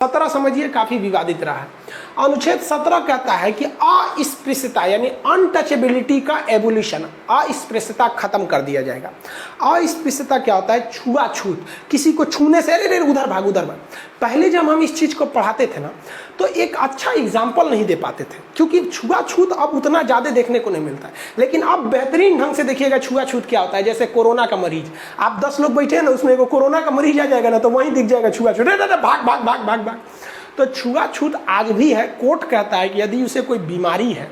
17 समझिए काफी विवादित रहा है। अनुच्छेद 17 कहता है कि अस्पृश्यता यानी अनटचेबिलिटी का एबोल्यूशन, अस्पृश्यता खत्म कर दिया जाएगा। अस्पृश्यता क्या होता है? छुआछूत, किसी को छूने से अरे उधर भाग उधर भाग। पहले जब हम इस चीज को पढ़ाते थे ना तो एक अच्छा एग्जाम्पल नहीं दे पाते थे, क्योंकि छुआछूत अब उतना ज्यादा देखने को नहीं मिलता है। लेकिन अब बेहतरीन ढंग से देखिएगा छुआछूत क्या होता है। जैसे कोरोना का मरीज, आप 10 लोग बैठे हैं ना, उसमें कोरोना का मरीज आ जाएगा ना तो वहीं दिख जाएगा छुआछूत, भाग भाग भाग भाग भाग। तो छुआछूत आज भी है। कोर्ट कहता है कि यदि उसे कोई बीमारी है,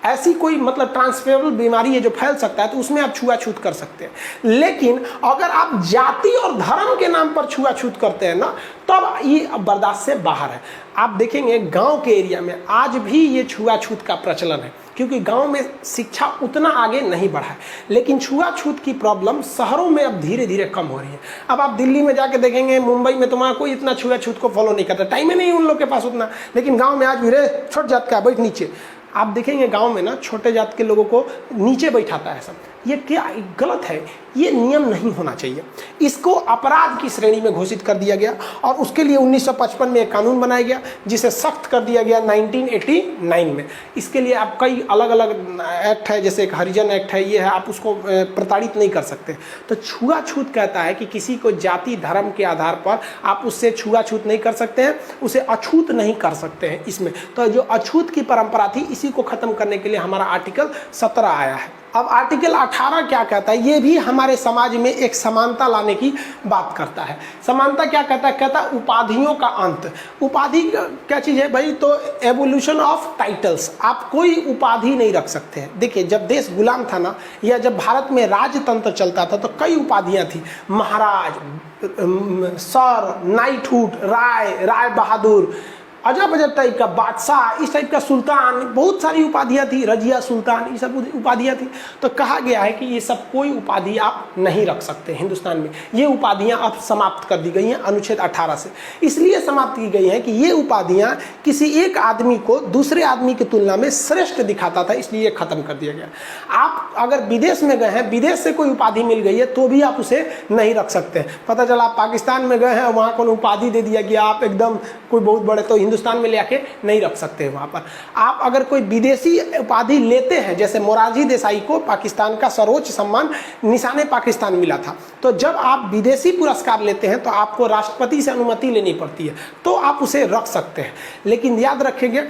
ऐसी कोई मतलब ट्रांसफरेबल बीमारी है जो फैल सकता है, तो उसमें आप छुआछूत कर सकते हैं। लेकिन अगर आप जाति और धर्म के नाम पर छुआछूत करते हैं ना, तब ये बर्दाश्त से बाहर है। आप देखेंगे गांव के एरिया में आज भी ये छुआछूत का प्रचलन है, क्योंकि गांव में शिक्षा उतना आगे नहीं बढ़ा है। लेकिन छुआछूत की प्रॉब्लम शहरों में अब धीरे धीरे कम हो रही है। अब आप दिल्ली में जाके देखेंगे, मुंबई में तुम्हारा कोई इतना छुआछूत को फॉलो नहीं करता, टाइम ही नहीं उन लोग के पास उतना। लेकिन गाँव में आज भी रे छोट जात का बैठ नीचे, आप देखेंगे गांव में ना छोटे जात के लोगों को नीचे बैठाता है सब। ये क्या गलत है, ये नियम नहीं होना चाहिए। इसको अपराध की श्रेणी में घोषित कर दिया गया और उसके लिए 1955 में एक कानून बनाया गया जिसे सख्त कर दिया गया 1989 में। इसके लिए आप कई अलग अलग एक्ट है, जैसे एक हरिजन एक्ट है, ये है, आप उसको प्रताड़ित नहीं कर सकते। तो छुआछूत कहता है कि किसी को जाति धर्म के आधार पर आप उससे छुआछूत नहीं कर सकते हैं, उसे अछूत नहीं कर सकते हैं इसमें। तो जो अछूत की परंपरा थी, इसी को खत्म करने के लिए हमारा आर्टिकल 17 आया है। अब आर्टिकल 18 क्या कहता है? ये भी हमारे समाज में एक समानता लाने की बात करता है। समानता क्या कहता है? कहता है उपाधियों का अंत। उपाधि क्या चीज़ है भाई? तो एवोल्यूशन ऑफ टाइटल्स। आप कोई उपाधि नहीं रख सकते हैं। देखिए, जब देश गुलाम था ना, या जब भारत में राजतंत्र चलता था, तो कई उपाधियाँ थी। महाराज, सर, नाइटहुड, राय बहादुर, अजब अजब टाइप का, बादशाह, इस टाइप का, सुल्तान, बहुत सारी उपाधियाँ थी, रजिया सुल्तान, ये सब उपाधियाँ थी। तो कहा गया है कि ये सब कोई उपाधि आप नहीं रख सकते हिंदुस्तान में। ये उपाधियाँ अब समाप्त कर दी गई हैं अनुच्छेद 18 से। इसलिए समाप्त की गई हैं कि ये उपाधियाँ किसी एक आदमी को दूसरे आदमी की तुलना में श्रेष्ठ दिखाता था, इसलिए खत्म कर दिया गया। आप अगर विदेश में गए हैं, विदेश से कोई उपाधि मिल गई है, तो भी आप उसे नहीं रख सकते। पता चला आप पाकिस्तान में गए हैं, वहाँ को उपाधि दे दिया गया, आप एकदम कोई बहुत बड़े, तो हिंदुस्तान में लेके नहीं रख सकते वहां पर। आप अगर कोई विदेशी उपाधि लेते हैं, जैसे मोरारजी देसाई को पाकिस्तान का सर्वोच्च सम्मान निशाने पाकिस्तान मिला था, तो जब आप विदेशी पुरस्कार लेते हैं तो आपको राष्ट्रपति से अनुमति लेनी पड़ती है, तो आप उसे रख सकते हैं। लेकिन याद रखेंगे,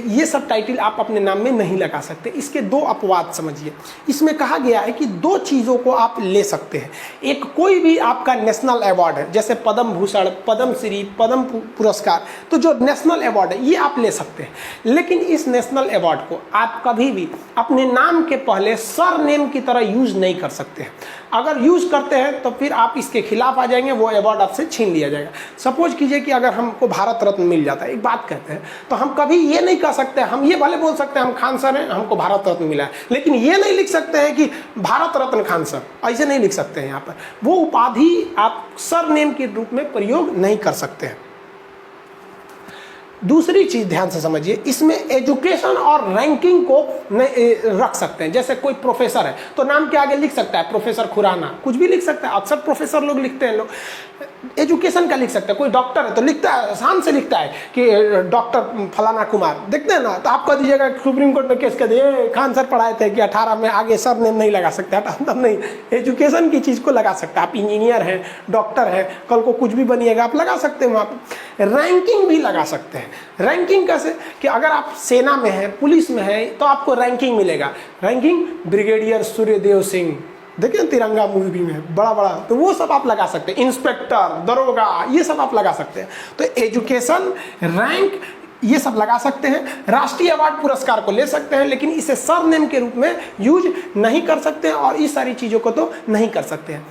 ये सब टाइटल आप अपने नाम में नहीं लगा सकते। इसके दो अपवाद समझिए। इसमें कहा गया है कि दो चीजों को आप ले सकते हैं। एक, कोई भी आपका नेशनल अवार्ड है, जैसे पद्म भूषण, पद्म श्री, पद्म पुरस्कार, तो जो नेशनल अवार्ड है ये आप ले सकते हैं। लेकिन इस नेशनल अवार्ड को आप कभी भी अपने नाम के पहले सर नेम की तरह यूज नहीं कर सकते हैं। अगर यूज करते हैं तो फिर आप इसके खिलाफ आ जाएंगे, वो अवार्ड आपसे छीन लिया जाएगा। सपोज कीजिए कि अगर हमको भारत रत्न मिल जाता है, एक बात कहते हैं, तो हम कभी ये नहीं कह सकते, हम ये भले बोल सकते हैं हम खान सर हैं, हमको भारत रत्न मिला है, लेकिन ये नहीं लिख सकते हैं कि भारत रत्न खान सर, ऐसे नहीं लिख सकते हैं। यहाँ पर वो उपाधि आप सर नेम के रूप में प्रयोग नहीं कर सकते हैं। दूसरी चीज ध्यान से समझिए, इसमें एजुकेशन और रैंकिंग को रख सकते हैं। जैसे कोई प्रोफेसर है तो नाम के आगे लिख सकता है प्रोफेसर खुराना, कुछ भी लिख सकता है। अक्सर प्रोफेसर लोग लिखते हैं, लोग एजुकेशन का लिख सकते हैं। कोई डॉक्टर है तो लिखता है, शान से लिखता है कि डॉक्टर फलाना कुमार, देखते हैं ना। तो आप कह दीजिएगा सुप्रीम कोर्ट में केस कर दिए, खान सर पढ़ाए थे कि 18 में आगे सर नेम नहीं लगा सकते, तब नहीं, एजुकेशन की चीज़ को लगा सकते हैं। आप इंजीनियर हैं, डॉक्टर हैं, कल को कुछ भी बनिएगा, आप लगा सकते हैं वहाँ पर। रैंकिंग भी लगा सकते हैं। रैंकिंग कैसे? कि अगर आप सेना में हैं, पुलिस में हैं, तो आपको रैंकिंग मिलेगा। रैंकिंग ब्रिगेडियर सूर्यदेव सिंह, देखिए तिरंगा मूवी में बड़ा बड़ा, तो वो सब आप लगा सकते हैं। इंस्पेक्टर, दरोगा, ये सब आप लगा सकते हैं। तो एजुकेशन, रैंक, ये सब लगा सकते हैं। राष्ट्रीय अवार्ड पुरस्कार को ले सकते हैं, लेकिन इसे सरनेम के रूप में यूज नहीं कर सकते हैं, और इस सारी चीज़ों को तो नहीं कर सकते हैं।